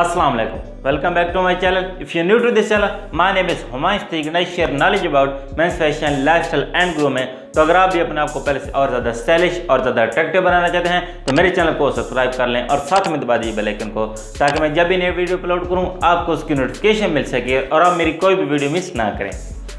Assalamu alaikum. Welcome back to my channel. If you're new to this channel, my name is Humayun Siddiqui and I share knowledge about men's fashion, lifestyle and grooming. तो अगर आप भी अपने आप को पहले से और ज़्यादा स्टाइलिश और ज़्यादा अट्रैक्टिव बनाना चाहते हैं तो मेरे चैनल को सब्सक्राइब कर लें और साथ में दबा दीजिए बेल आइकन को, ताकि मैं जब भी नई वीडियो अपलोड करूं आपको उसकी नोटिफिकेशन मिल सके और आप मेरी कोई भी वीडियो मिस ना करें।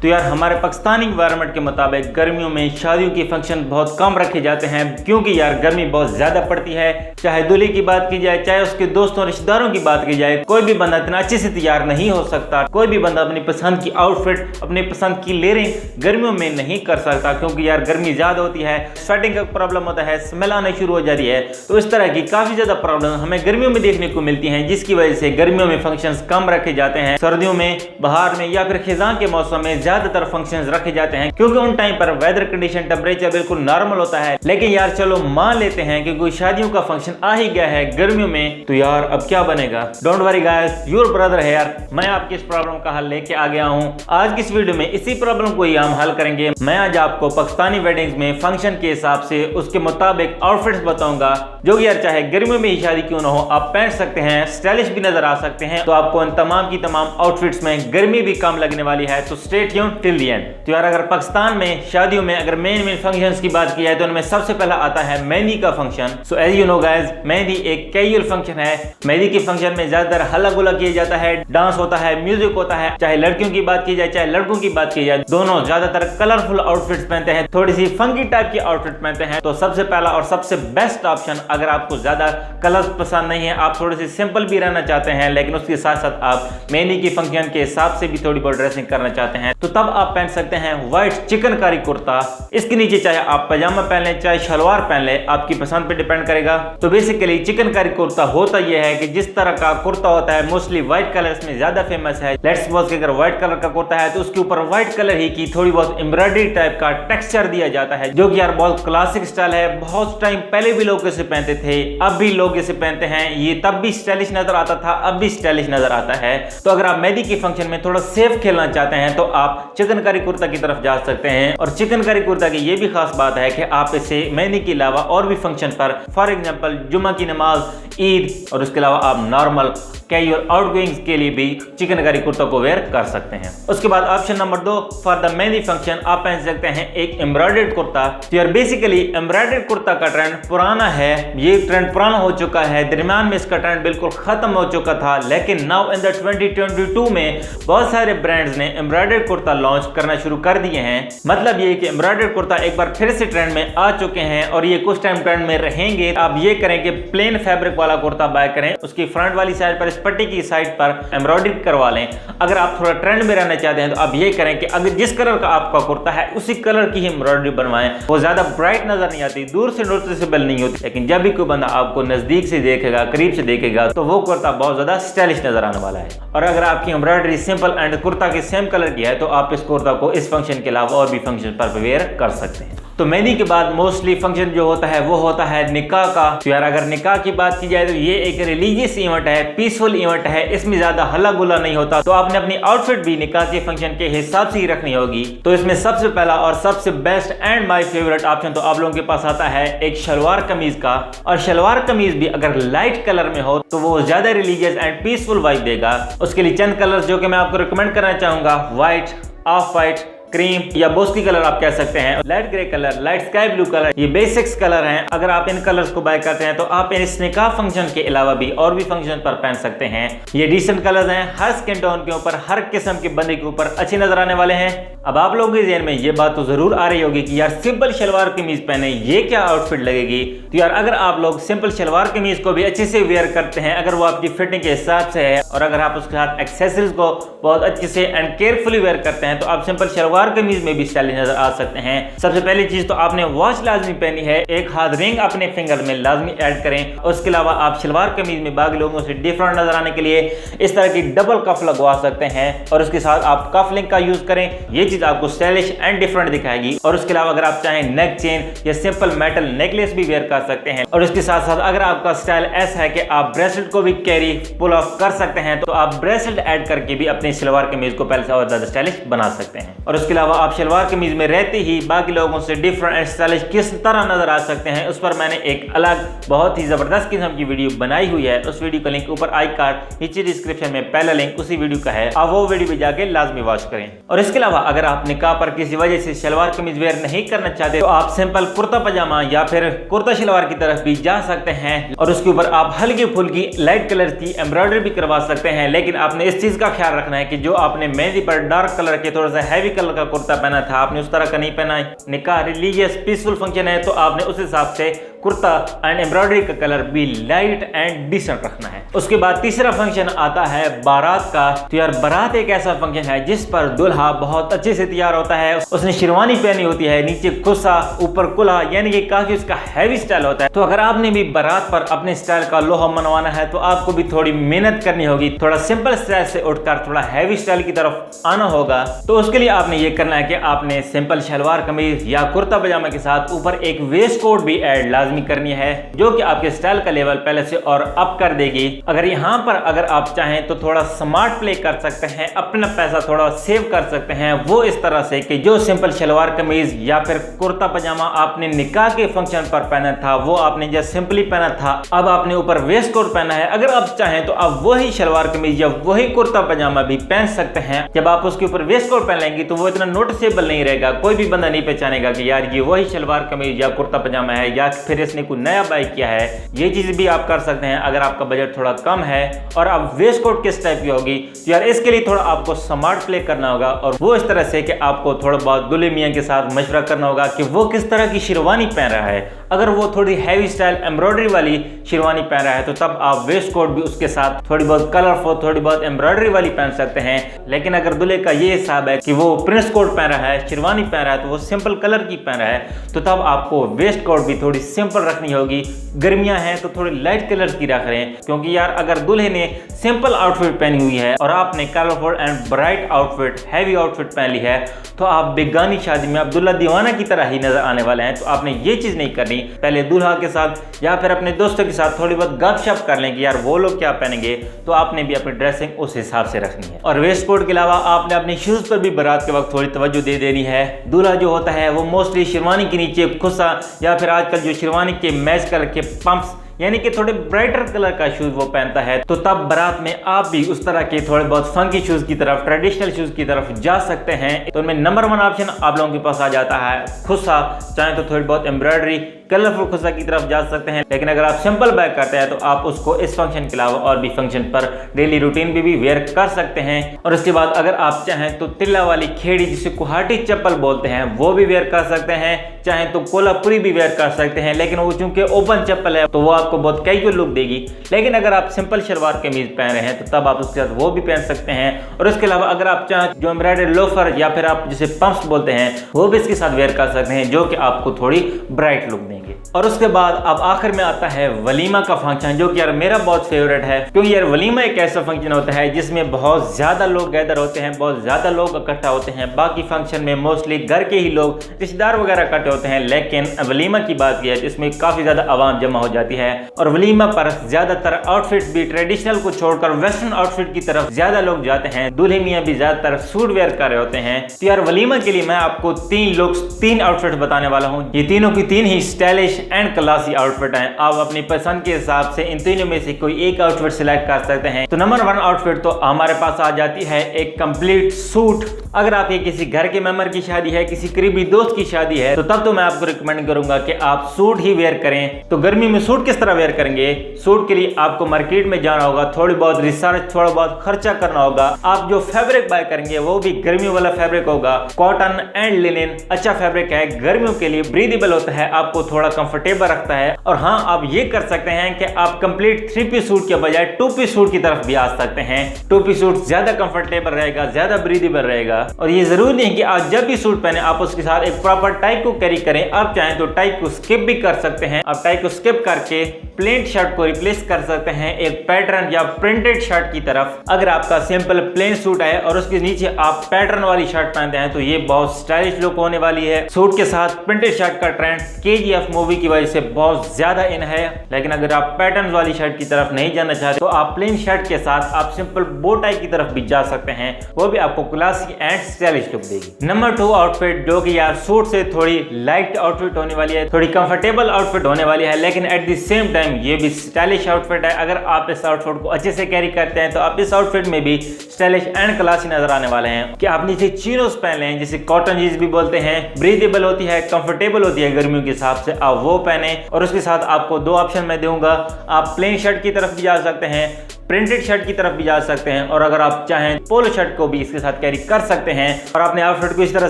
तो यार हमारे पाकिस्तानी एनवायरनमेंट के मुताबिक गर्मियों में शादियों के फंक्शन बहुत कम रखे जाते हैं, क्योंकि यार गर्मी बहुत ज़्यादा पड़ती है। चाहे दूल्हे की बात की जाए, चाहे उसके दोस्तों रिश्तेदारों की बात की जाए, कोई भी बंदा इतना अच्छे से तैयार नहीं हो सकता। कोई भी बंदा अपनी पसंद की आउटफिट, अपनी पसंद की लेयरिंग गर्मियों में नहीं कर सकता, क्योंकि यार गर्मी ज़्यादा होती है, स्वेटिंग का प्रॉब्लम होता है, स्मेल आना शुरू हो जाती है। तो इस तरह की काफ़ी ज़्यादा प्रॉब्लम हमें गर्मियों में देखने को मिलती हैं, जिसकी वजह से गर्मियों में फंक्शंस कम रखे जाते हैं। सर्दियों में, बहार में या फिर खिज़ां के मौसम में ज़्यादातर फंक्शंस रखे जाते हैं, क्योंकि उन टाइम पर वेदर कंडीशन, टेम्परेचर बिल्कुल नॉर्मल होता है। लेकिन यार चलो मान लेते हैं कि कोई शादियों का फंक्शन आ ही गया है गर्मियों में, तो यार अब क्या बनेगा। Don't worry guys, your brother है यार, मैं आपकी इस प्रॉब्लम का हल लेके आ गया हूँ। आज की इस वीडियो में इसी प्रॉब्लम को ही हम हल करेंगे। मैं आज आपको पाकिस्तानी वेडिंग्स में फंक्शन के हिसाब से उसके मुताबिक आउटफिट्स बताऊंगा, जो कि यार चाहे गर्मियों में ही शादी क्यों ना हो आप पहन सकते हैं, स्टाइलिश भी नजर आ सकते हैं। तो आपको इन तमाम की तमाम आउटफिट्स में गर्मी भी कम लगने वाली है, तो stay tuned till the end. तो यार अगर पाकिस्तान में शादियों में अगर मेन फंक्शंस की बात की जाए तो उनमें सबसे पहला आता है मेहंदी का function. So as you know guys, mehndi एक कैजुअल फंक्शन है। मेहंदी के फंक्शन में ज्यादातर हल्ला गुल्ला किया जाता है, डांस होता है, म्यूजिक होता है। चाहे लड़कियों की बात की जाए चाहे लड़कों की बात की जाए, दोनों ज्यादातर कलरफुल आउटफिट्स पहनते हैं, थोड़ी सी फंकी टाइप की आउटफिट पहनते हैं। तो सबसे पहला और सबसे बेस्ट ऑप्शन, अगर आपको ज्यादा कलर्स पसंद नहीं है, आप थोड़े से सिंपल भी रहना चाहते हैं, लेकिन उसके साथ साथ आप मेहंदी की फंक्शन के हिसाब से भी थोड़ी बहुत ड्रेसिंग करना चाहते हैं, तो तब आप पहन सकते हैं व्हाइट चिकनकारी कुर्ता। इसके नीचे चाहे आप पजामा पहन लें चाहे शलवार पहन लें, आपकी पसंद पे डिपेंड करेगा। तो बेसिकली चिकनकारी कुर्ता होता यह है कि जिस तरह का कुर्ता होता है, मोस्टली व्हाइट कलर में ज्यादा फेमस है। लेट्स सपोज कि अगर व्हाइट कलर का कुर्ता है तो उसके ऊपर व्हाइट कलर ही की थोड़ी बहुत एम्ब्रॉयडरी टाइप का टेक्सचर दिया जाता है, जो कि यार बहुत क्लासिक स्टाइल है। बहुत टाइम पहले भी लोग इसे पहनते थे, अब भी लोग इसे पहनते हैं। ये तब भी स्टाइलिश नजर आता था, अब भी स्टाइलिश नजर आता है। तो अगर आप मेहंदी के फंक्शन में थोड़ा सेफ खेलना चाहते हैं तो आप चिकनकारी कुर्ता की तरफ जा सकते हैं। और चिकनकारी कुर्ता की ये भी खास बात है कि आप इसे मेहंदी के अलावा और भी फंक्शन पर, फॉर एग्जांपल जुम्मा की नमाज, ईद और उसके अलावा आप नॉर्मल कैजुअल आउटगोइंग्स के लिए भी चिकनकारी कुर्ता को वेयर कर सकते हैं। उसके बाद option number 2, for the mehndi function आप पहन सकते हैं एक एम्ब्रॉयडर्ड कुर्ता। तो यार बेसिकली एम्ब्रॉयडर्ड कुर्ता का ट्रेंड पुराना है, ये ट्रेंड पुराना हो चुका है, दरमियान में इसका ट्रेंड बिल्कुल खत्म हो चुका था। लेकिन नाउ इन द 2022 में बहुत सारे ब्रांड्स ने एम्ब्रॉयडर्ड कुर्ता लॉन्च करना शुरू कर दिए हैं। मतलब ये कि एम्ब्रॉयडर्ड कुर्ता एक बार फिर से ट्रेंड में आ चुके हैं और ये कुछ टाइम ट्रेंड में रहेंगे। आप ये करें कि प्लेन फैब्रिक वाला कुर्ता बाय करें, उसकी फ्रंट वाली साइड पर, इस पट्टी की साइड पर एम्ब्रॉयडरी करवा लें। अगर आप थोड़ा ट्रेंड में रहना चाहते हैं तो आप ये करें कि अगर जिस कलर का आपका कुर्ता है उसी कलर की ही एम्ब्रॉयडरी बनवाएं। वो ज्यादा ब्राइट नजर नहीं आती, दूर से नोटिसेबल नहीं होती, लेकिन जब भी कोई बंदा आपको नजदीक से देखेगा, करीब से देखेगा, तो वो कुर्ता बहुत ज्यादा स्टाइलिश नजर आने वाला है। और अगर आपकी एम्ब्रॉयडरी सिंपल एंड कुर्ता के सेम कलर की है तो आप इस कुर्ता को इस फंक्शन के अलावा और भी फंक्शन पर वेयर कर सकते हैं। तो मेहंदी के बाद मोस्टली फंक्शन जो होता है वो होता है निकाह का। तो यार अगर निकाह की बात की जाए तो ये एक रिलीजियस इवेंट है, पीसफुल इवेंट है, इसमें ज्यादा हल्ला गुल्ला नहीं होता। तो आपने अपनी आउटफिट भी निकाह के फंक्शन के हिसाब से ही रखनी होगी। तो इसमें सबसे पहला और सबसे best and my favourite option तो आप लोगों के पास आता है एक शलवार कमीज का। और शलवार कमीज भी अगर लाइट कलर में हो तो वो ज्यादा रिलीजियस एंड पीसफुल वाइब देगा। उसके लिए चंद कलर्स जो कि मैं आपको रिकमेंड करना चाहूंगा, व्हाइट, ऑफ व्हाइट, क्रीम या बोस्की कलर आप कह सकते हैं, light grey colour, light sky blue colour, ये बेसिक्स कलर हैं। अगर आप इन कलर्स को बाय करते हैं तो आप इस निकाह फंक्शन के अलावा भी और भी फंक्शन पर पहन सकते हैं। ये डिसेंट कलर्स हैं, हर स्किन टोन के ऊपर, हर किस्म के बंदे के ऊपर अच्छे नजर आने वाले हैं। अब आप लोगों के ज़हन में ये बात तो जरूर आ रही होगी कि यार सिंपल शलवार कमीज पहने ये क्या आउटफिट लगेगी। तो यार अगर आप लोग सिंपल शलवार कमीज को भी अच्छे से वेयर करते हैं, अगर वो आपकी फिटिंग के हिसाब से है और अगर आप उसके साथ एक्सेसरीज को बहुत अच्छे से एंड केयरफुली वेयर करते हैं, तो आप सिंपल शलवार कमीज में भी स्टाइलिश नजर आ सकते हैं। सबसे पहली चीज तो आपने वॉच लाजमी पहनी है, एक हाथ रिंग अपने फिंगर में लाजमी ऐड करें। उसके अलावा आप शलवार कमीज में बाकी लोगों से डिफरेंट नजर आने के लिए इस तरह की डबल कफ लगवा सकते हैं और उसके साथ आप कफ लिंक का यूज करें। ये चीज आपको स्टाइलिश एंड डिफरेंट दिखाएगी। और उसके अलावा अगर आप चाहें नेक चेन या सिंपल मेटल नेकलेस भी वेयर कर सकते हैं। और इसके साथ साथ अगर आपका स्टाइल ऐसा है कि आप ब्रेसलेट को भी कैरी पुल ऑफ कर सकते हैं, तो आप ब्रेसलेट ऐड करके भी अपनी शलवार कमीज को पहले से और ज्यादा स्टाइलिश बना सकते हैं। और उसके अलावा आप शलवार कमीज में रहते ही बाकी लोगों से डिफरेंट एंड स्टाइलिश किस तरह नजर आ सकते हैं, उस पर मैंने एक अलग बहुत ही जबरदस्त किस्म की वीडियो बनाई हुई है। उस वीडियो का लिंक ऊपर आई कार्ड नीचे डिस्क्रिप्शन में पहला लिंक उसी वीडियो का है, आप वो वीडियो भी जाके लाजमी वॉच करें। और इसके अलावा अगर आप निकाह पर किसी वजह से शलवार कमीज वेयर नहीं करना चाहते तो आप सिंपल कुर्ता पजामा या फिर कुर्ता शलवार की तरफ भी जा सकते हैं और उसके ऊपर आप हल्की फुल्की लाइट कलर की एम्ब्रॉयडरी भी करवा सकते हैं। लेकिन आपने इस चीज का ख्याल रखना है कि जो आपने मेहंदी पर डार्क कलर के थोड़ा सा हैवी कलर का कुर्ता पहना था, आपने उस तरह का नहीं पहना है। निकाह रिलीजियस पीसफुल फंक्शन है तो आपने उस हिसाब से कुर्ता एंड एम्ब्रॉयडरी का कलर भी लाइट एंड डिसेंट रखना है। उसके बाद तीसरा फंक्शन आता है बारात का। तो यार बारात एक ऐसा फंक्शन है जिस पर दुल्हा बहुत अच्छे से तैयार होता है, उसने शेरवानी पहनी होती है, नीचे खुसा ऊपर कुल्हा, यानी कि काफी उसका हैवी स्टाइल होता है। तो अगर आपने भी बारात पर अपने स्टाइल का लोहा मनवाना है तो आपको भी थोड़ी मेहनत करनी होगी, थोड़ा सिंपल स्टाइल से उठकर थोड़ा हैवी स्टाइल की तरफ आना होगा। तो उसके लिए आपने ये करना है कि आपने सिंपल शलवार कमीज या कुर्ता पजामा के साथ ऊपर एक वेस्ट कोट भी ऐड लाजमी करनी है, जो कि आपके स्टाइल का लेवल पहले से और अप कर देगी। अगर यहाँ पर अगर आप चाहें तो थोड़ा स्मार्ट प्ले कर सकते हैं, अपना पैसा थोड़ा सेव कर सकते हैं, वो इस तरह से कि जो सिंपल शलवार कमीज या फिर कुर्ता पजामा आपने निकाह के फंक्शन पर पहना था वो आपने जब सिंपली पहना था, अब आपने ऊपर वेस्ट कोट पहना है। अगर आप चाहें तो आप वही शलवार कमीज या वही कुर्ता पजामा भी पहन सकते हैं। जब आप उसके ऊपर वेस्ट कोट पहन लेंगे तो वो इतना नोटिसेबल नहीं रहेगा, कोई भी बंदा नहीं पहचानेगा कि यार ये वही शलवार कमीज या कुर्ता पजामा है या फिर इसने कोई नया बाय किया है। ये चीज भी आप कर सकते हैं अगर आपका बजट थोड़ा कम है और अब वेस्ट कोट किस टाइप की होगी। तो यार इसके लिए थोड़ा आपको स्मार्ट प्ले करना होगा और वो इस तरह से कि आपको थोड़ा बहुत दुल्हे मियां के साथ मशवरा करना होगा कि वो किस तरह की शेरवानी पहन रहा है। अगर वो थोड़ी हैवी स्टाइल एम्ब्रॉयडरी वाली शेरवानी पहन रहा है तो तब आप वेस्ट कोट भी उसके साथ थोड़ी बहुत कलरफुल, थोड़ी बहुत एम्ब्रॉयडरी वाली पहन सकते हैं। लेकिन अगर दूल्हे का ये हिसाब है कि वो प्रिंस कोट पहन रहा है, शेरवानी पहन रहा है, तो वो सिंपल कलर की पहन रहा है, तो तब आपको वेस्ट कोट भी थोड़ी सिंपल रखनी होगी। गर्मियां हैं तो थोड़ी लाइट कलर की रख रहे हैं, क्योंकि यार अगर दूल्हे ने सिंपल आउटफिट पहनी हुई है और आपने colourful and bright outfit, heavy outfit पहन ली है, तो आप बेगानी शादी में अब्दुल्ला दीवाना की तरह ही नजर आने वाले हैं। तो आपने ये चीज नहीं करनी। पहले दूल्हा के साथ या फिर अपने दोस्तों के साथ थोड़ी बहुत गपशप कर लें कि यार वो लोग क्या पहनेंगे, तो आपने भी अपनी ड्रेसिंग उस हिसाब से रखनी है। और वेस्ट कोट के अलावा आपने अपने शूज पर भी बारात के वक्त थोड़ी तवज्जो दे देनी है। दूल्हा जो होता है वो मोस्टली शेरवानी के नीचे खुसा या फिर आजकल जो शेरवानी के मैच कलर के पंप्स यानी कि थोड़े ब्राइटर कलर का शूज वो पहनता है। तो तब बारात में आप भी उस तरह के थोड़े बहुत फंकी शूज की तरफ, ट्रेडिशनल शूज की तरफ जा सकते हैं। तो उनमें नंबर 1 ऑप्शन आप लोगों के पास आ जाता है खुसा। चाहे तो थोड़ी बहुत एम्ब्रॉयडरी कलरफुल खुसा की तरफ जा सकते हैं। लेकिन अगर आप सिंपल बैग करते हैं तो आप उसको इस फंक्शन के अलावा और भी फंक्शन पर डेली रूटीन भी वेयर कर सकते हैं। और उसके बाद अगर आप चाहें तो तिल्ला वाली खेड़ी जिसे कुहाटी चप्पल बोलते हैं वो भी वेयर कर सकते हैं, चाहे तो कोल्हापुरी भी वेयर कर सकते हैं। लेकिन वो चूंकि ओपन चप्पल है तो वो आपको बहुत कैजुअल लुक देगी। लेकिन अगर आप सिंपल शलवार कमीज पहन रहे हैं तो तब आप उसके साथ वो भी पहन सकते हैं। और उसके अलावा अगर आप चाहें जो एम्ब्रॉयडरी लोफर या फिर आप जिसे पंप्स बोलते हैं वो भी इसके साथ वेयर कर सकते हैं, जो कि आपको थोड़ी ब्राइट लुक देंगे। और उसके बाद अब आखिर में आता है वलीमा का फंक्शन, जो कि यार मेरा बहुत फेवरेट है, क्योंकि यार वलीमा एक ऐसा फंक्शन होता है जिसमें बहुत ज्यादा लोग गैदर होते हैं, बहुत ज्यादा लोग इकट्ठा होते हैं। बाकी फंक्शन में मोस्टली घर के ही लोग, रिश्तेदार वगैरह इकट्ठे होते हैं, लेकिन वलीमा की बात की है तो इसमें काफी ज्यादा आवाम जमा हो जाती है। और वलीमा पर ज्यादातर आउटफिट्स भी ट्रेडिशनल को छोड़कर वेस्टर्न आउटफिट की तरफ ज्यादा लोग जाते हैं। दूल्हे मियां भी ज्यादातर सूट वेयर कर रहे होते हैं। तो यार वलीमा के लिए मैं आपको 3 आउटफिट बताने वाला हूँ। ये तीनों की तीन ही स्टाइलिश एंड क्लासी आउटफिट हैं। आप अपनी पसंद के हिसाब से इन तीनों में से कोई एक आउटफिट सिलेक्ट कर सकते हैं। तो नंबर 1 आउटफिट तो हमारे पास आ जाती है एक कंप्लीट सूट। अगर आपके किसी घर के मेंबर की शादी है, किसी करीबी दोस्त की शादी है, तो तब तो मैं आपको रिकमेंड करूंगा कि आप सूट ही वेयर करें। तो गर्मी में सूट किस तरह वेयर करेंगे? सूट के लिए आपको मार्केट में जाना होगा, थोड़ी बहुत रिसर्च, थोड़ा बहुत खर्चा करना होगा। आप जो फैब्रिक बाय करेंगे वो भी गर्मियों वाला फैब्रिक होगा। कॉटन एंड लिनन अच्छा फैब्रिक है, गर्मियों के लिए ब्रीदेबल होता है, आपको थोड़ा कंफर्टेबल रखता है। और हाँ, आप ये कर सकते हैं कि आप कंप्लीट 3 पीस सूट के बजाय 2 पीस सूट की तरफ भी आ सकते हैं। 2 पीस सूट ज्यादा कंफर्टेबल रहेगा, ज्यादा ब्रीदेबल रहेगा। और ये जरूरी नहीं कि आप जब भी सूट पहने आप उसके साथ एक प्रॉपर टाई को कैरी करें। आप चाहें तो टाई को स्किप भी कर सकते हैं। आप टाई को स्किप करके प्लेन शर्ट को रिप्लेस कर सकते हैं एक पैटर्न या प्रिंटेड शर्ट की तरफ। अगर आपका सिंपल प्लेन सूट है और उसके नीचे आप पैटर्न वाली शर्ट पहनते हैं तो ये बहुत स्टाइलिश लुक होने वाली है। सूट के साथ प्रिंटेड शर्ट का ट्रेंड KGF मूवी मूवी की वजह से बहुत ज्यादा इन है। लेकिन अगर आप पैटर्न वाली शर्ट की तरफ नहीं जाना चाहते तो आप प्लेन शर्ट के साथ आप सिंपल बो टाई की तरफ भी जा सकते हैं, वो भी आपको क्लासी एंड स्टाइलिश लुक देगी। नंबर 2 आउटफिट जो कि यार सूट से थोड़ी लाइट आउटफिट होने वाली है, थोड़ी कंफर्टेबल आउटफिट होने वाली है, लेकिन एट द सेम टाइम ये भी स्टाइलिश आउटफिट है। अगर आप इस आउटफिट को अच्छे से कैरी करते हैं तो आप इस आउटफिट में भी स्टाइलिश एंड क्लासी नजर आने वाले हैं। कि आप नीचे चीनोस पहन लें, जिसे कॉटन जीन्स भी बोलते हैं, ब्रीदेबल होती है, कंफर्टेबल होती है गर्मियों के हिसाब से, आप वो पहने। और उसके साथ आपको 2 ऑप्शन मैं दूंगा, आप प्लेन शर्ट की तरफ भी जा सकते हैं, प्रिंटेड शर्ट की तरफ भी जा सकते हैं, और अगर आप चाहें पोलो शर्ट को भी इसके साथ कैरी कर सकते हैं। और अपने आउटफिट को इस तरह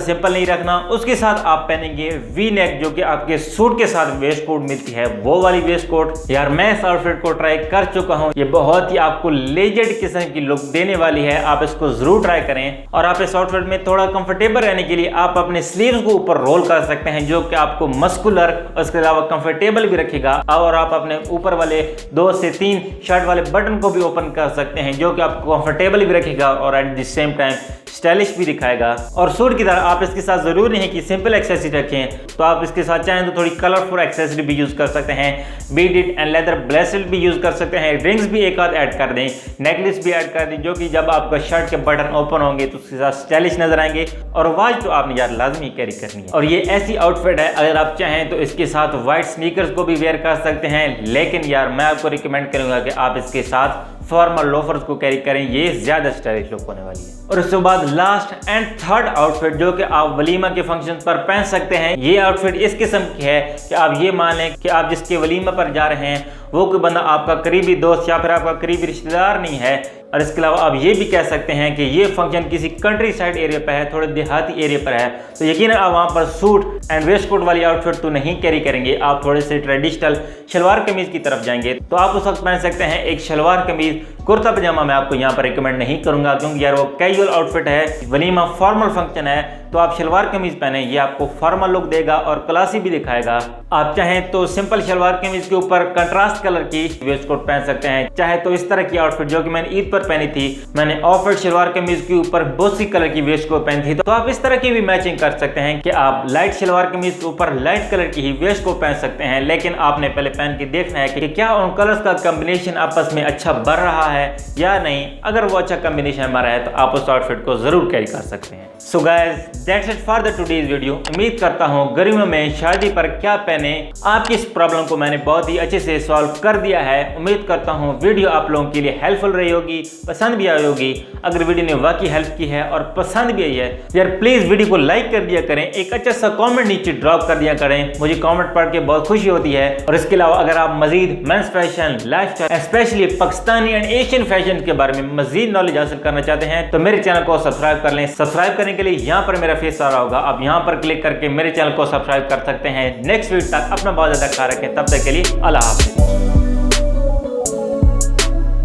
सिंपल नहीं रखना, उसके साथ आप पहनेंगे वी नेक, जो कि आपके सूट के साथ वेस्ट कोट मिलती है, वो वाली वेस्ट कोट। यार मैं इस आउटफिट को ट्राई कर चुका हूं, ये बहुत ही आपको लेजेंड किस्म की लुक देने वाली है, आप इसको जरूर ट्राई करें। और आप इस आउटफिट में थोड़ा कंफर्टेबल रहने के लिए आप अपने स्लीव्स को ऊपर रोल कर सकते हैं, जो कि आपको मस्कुलर और उसके अलावा कंफर्टेबल भी रखेगा। और आप अपने ऊपर वाले 2 से 3 शर्ट वाले बटन को भी ओपन कर सकते हैं, जो कि आपको कंफर्टेबल भी रखेगा और at the same time stylish भी दिखाएगा। और सूट की तरह आप इसके साथ जरूरी नहीं कि सिंपल एक्सेसरी रखें, तो आप इसके साथ चाहें तो थोड़ी कलरफुल एक्सेसरी भी यूज कर सकते हैं, बीडेड एंड लेदर ब्रेसलेट भी यूज कर सकते हैं, रिंग्स भी एक आध ऐड कर दें, नेकलेस भी ऐड कर दें, जो कि जब आपका शर्ट के बटन ओपन होंगे तो उसके साथ स्टाइलिश नजर आएंगे। और वॉच तो आपने यार लाजमी कैरी करनी है। और ये ऐसी आउटफिट है, अगर आप चाहें तो इसके साथ व्हाइट स्नीकर्स को भी वेयर कर सकते हैं, लेकिन यार मैं आपको रिकमेंड करूंगा कि आप इसके साथ फॉर्मल लोफर्स को कैरी करें, ये ज्यादा स्टाइलिश लुक होने वाली है। और उसके बाद लास्ट एंड थर्ड आउटफिट जो कि आप वलीमा के फंक्शन पर पहन सकते हैं, ये आउटफिट इस किस्म की है कि आप ये मान लें कि आप जिसके वलीमा पर जा रहे हैं वो कोई बंदा आपका करीबी दोस्त या फिर आपका करीबी रिश्तेदार नहीं है। और इसके अलावा आप ये भी कह सकते हैं कि ये फंक्शन किसी कंट्री साइड एरिया पर है, थोड़े देहाती एरिया पर है, तो यकीनन आप वहाँ पर सूट एंड वेस्ट कोट वाली आउटफिट तो नहीं कैरी करेंगे, आप थोड़े से ट्रेडिशनल शलवार कमीज की तरफ जाएंगे। तो आप उस वक्त पहन सकते हैं एक शलवार कमीज, कुर्ता पजामा मैं आपको यहाँ पर रिकमेंड नहीं करूंगा, क्योंकि यार वो कैजुअल आउटफिट है, वलीमा फॉर्मल फंक्शन है, तो आप शलवार कमीज पहने, ये आपको फॉर्मल लुक देगा और क्लासी भी दिखाएगा। आप चाहें तो सिंपल शलवार कमीज के ऊपर कंट्रास्ट कलर की वेस्ट कोट पहन सकते हैं, चाहे तो इस तरह की आउटफिट जो कि मैंने ईद पर पहनी थी, मैंने ऑफ व्हाइट शलवार कमीज के ऊपर बोसी कलर की वेस्ट कोट पहनी थी, तो आप इस तरह की भी मैचिंग कर सकते हैं कि आप लाइट शलवार कमीज के ऊपर लाइट कलर की ही वेस्ट कोट पहन सकते हैं। लेकिन आपने पहले पहन के देखना है कि क्या उन कलर्स का कॉम्बिनेशन आपस में अच्छा बन रहा है या नहीं। अगर वो अच्छा कॉम्बिनेशन बन रहा है तो आप उस आउटफिट को जरूर कैरी कर सकते हैं। So guys that's it for the today's video. उम्मीद करता हूँ गर्मियों में शादी पर क्या पहने, आपकी इस प्रॉब्लम को मैंने बहुत ही अच्छे से सॉल्व कर दिया है। उम्मीद करता हूँ वीडियो आप लोगों के लिए हेल्पफुल रही होगी, पसंद भी आई होगी। अगर वीडियो ने वाकई हेल्प की है और पसंद भी आई है यार प्लीज वीडियो को लाइक कर दिया करें, एक अच्छा सा कमेंट नीचे ड्रॉप कर दिया करें, मुझे कमेंट पढ़ के बहुत खुशी होती है। और इसके अलावा अगर आप मजीद men's fashion, lifestyle, specially Pakistani and Asian fashion के बारे में मजीद नॉलेज हासिल करना चाहते हैं तो मेरे चैनल को सब्सक्राइब कर लें। सब्सक्राइब करने के लिए यहाँ पर मेरा फेस आ रहा होगा, आप यहाँ पर क्लिक करके मेरे चैनल को सब्सक्राइब कर सकते हैं। नेक्स्ट वीडियो तक अपना बहुत ज्यादा ख्याल रखें, तब तक के लिए अल्लाह हाफिज़।